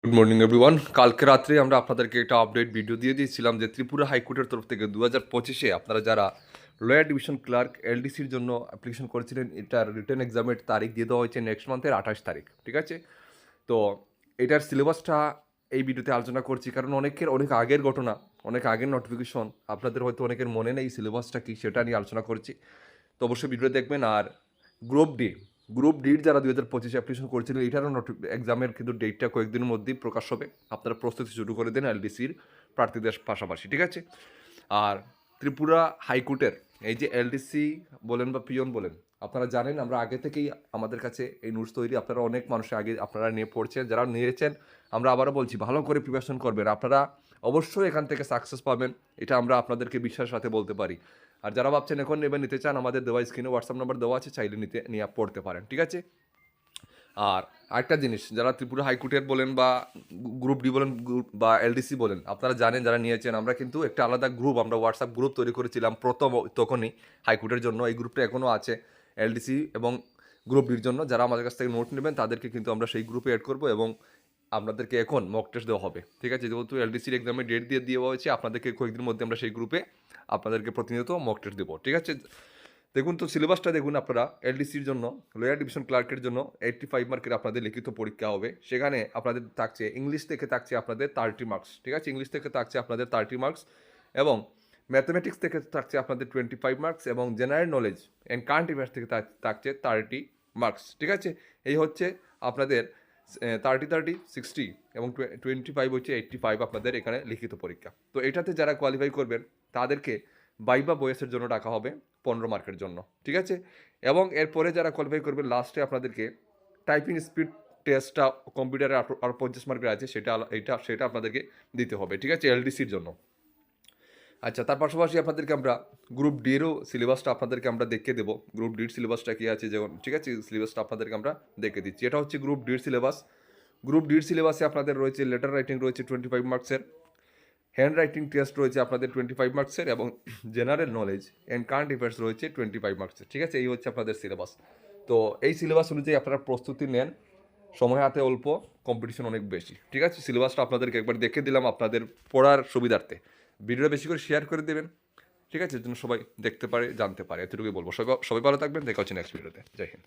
Good morning everyone. কালকে রাত্রে আমরা আপনাদেরকে একটা আপডেট ভিডিও দিয়ে দিয়েছিলাম যে ত্রিপুরা হাইকোর্টের তরফ থেকে 2025-এ আপনারা যারা লয়ার ডিভিশন ক্লার্ক এলডিসির জন্য অ্যাপ্লিকেশন করেছিলেন, এটার রিটার্ন এক্সামের তারিখ দিয়ে দেওয়া হয়েছে নেক্সট মান্থের 28 তারিখ। ঠিক আছে, তো এটার সিলেবাসটা এই ভিডিওতে আলোচনা করছি, কারণ অনেক আগের ঘটনা, অনেক আগের নোটিফিকেশন, আপনাদের হয়তো অনেকের মনে নেই সিলেবাসটা কী, সেটা নিয়ে আলোচনা করছি। তো অবশ্যই ভিডিও দেখবেন। আর গ্রুপ ডির যারা 2025 অ্যাপ্লিকেশন করেছিলেন, এটারও এক্সামের কিন্তু ডেটটা কয়েকদিনের মধ্যেই প্রকাশ হবে। আপনারা প্রস্তুতি শুরু করে দেন এলডিসির প্রার্থীদের পাশাপাশি। ঠিক আছে, আর ত্রিপুরা হাইকোর্টের এই যে এলডিসি বলেন বা পিয়ন বলেন, আপনারা জানেন আমরা আগে থেকেই আমাদের কাছে এই নোটস তৈরি, আপনারা অনেক মানুষের আগে আপনারা নিয়ে পড়ছেন, যারা নিয়েছেন আমরা আবারও বলছি ভালো করে প্রিপারেশন করবেন, আপনারা অবশ্যই এখান থেকে সাকসেস পাবেন, এটা আমরা আপনাদেরকে বিশ্বাসের সাথে বলতে পারি। আর যারা ভাবছেন এখন নেবেন, নিতে চান, আমাদের দেওয়া স্ক্রিনে হোয়াটসঅ্যাপ নাম্বার দেওয়া আছে, চাইলে নিয়ে পড়তে পারেন। ঠিক আছে, আর আরেকটা জিনিস, যারা ত্রিপুরা হাইকোর্টের বলেন বা গ্রুপ ডি বলেন বা এলডিসি বলেন, আপনারা জানেন যারা নিয়েছেন, আমরা কিন্তু একটা আলাদা গ্রুপ, আমরা হোয়াটসঅ্যাপ গ্রুপ তৈরি করেছিলাম প্রথম তখনই হাইকোর্টের জন্য। এই গ্রুপটা এখনও আছে এলডিসি এবং গ্রুপ ডির জন্য। যারা আমাদের কাছ থেকে নোট নেবেন তাদেরকে কিন্তু আমরা সেই গ্রুপে অ্যাড করবো এবং আপনাদেরকে এখন মক টেস্ট দেওয়া হবে। ঠিক আছে, যেহেতু এলডিসির এক্সামের ডেট দিয়ে দেওয়া হয়েছে, আপনাদেরকে কয়েকদিনের মধ্যে আমরা সেই গ্রুপে আপনাদেরকে প্রতিনিয়ত মক টেস্ট দেবো। ঠিক আছে, দেখুন তো সিলেবাসটা দেখুন আপনারা। এলডিসির জন্য, লোয়ার ডিভিশন ক্লার্কের জন্য 85 মার্কের আপনাদের লিখিত পরীক্ষা হবে। সেখানে আপনাদের থাকছে ইংলিশ থেকে থাকছে আপনাদের 30 মার্কস। ঠিক আছে, ইংলিশ থেকে থাকছে আপনাদের 30 মার্কস এবং ম্যাথমেটিক্স থেকে থাকছে আপনাদের 25 মার্কস এবং general knowledge and current affairs থেকে থাকছে 30 মার্কস। ঠিক আছে, এই হচ্ছে আপনাদের 30, 60 এবং 25 হচ্ছে 85 আপনাদের এখানে লিখিত পরীক্ষা। তো এটাতে যারা কোয়ালিফাই করবেন তাদেরকে ভাইভা বয়েসের জন্য ডাকা হবে 15 মার্কের জন্য। ঠিক আছে, এবং এরপরে যারা কোয়ালিফাই করবেন লাস্টে আপনাদেরকে টাইপিং স্পিড টেস্টটা কম্পিউটারে আর 50 মার্কের আছে, সেটা আপনাদেরকে দিতে হবে। ঠিক আছে, এলডিসির জন্য। আচ্ছা, তার পাশাপাশি আপনাদেরকে আমরা গ্রুপ ডিরও সিলেবাসটা আপনাদেরকে আমরা দেখিয়ে দেবো। গ্রুপ ডির সিলেবাসটা কী আছে যেমন, ঠিক আছে, সিলেবাসটা আপনাদেরকে আমরা দেখে দিচ্ছি। এটা হচ্ছে গ্রুপ ডির সিলেবাস। গ্রুপ ডির সিলেবাসে আপনাদের রয়েছে লেটার রাইটিং রয়েছে 25 মার্কসের, হ্যান্ড রাইটিং টেস্ট রয়েছে আপনাদের 25 মার্কসের এবং general knowledge and current affairs রয়েছে 25 মার্কসের। ঠিক আছে, এই হচ্ছে আপনাদের সিলেবাস। তো এই সিলেবাস অনুযায়ী আপনারা প্রস্তুতি নেন, সময় হাতে অল্প, কম্পিটিশন অনেক বেশি। ঠিক আছে, সিলেবাসটা আপনাদেরকে একবার দেখে দিলাম আপনাদের পড়ার সুবিধার্থে। ভিডিওটা বেশি করে শেয়ার করে দেবেন। ঠিক আছে, যেন সবাই দেখতে পারে, জানতে পারে, এতটুকুই বলবো। সবাই ভালো থাকবেন, দেখা হচ্ছে নেক্সট ভিডিওতে। জয় হিন্দ।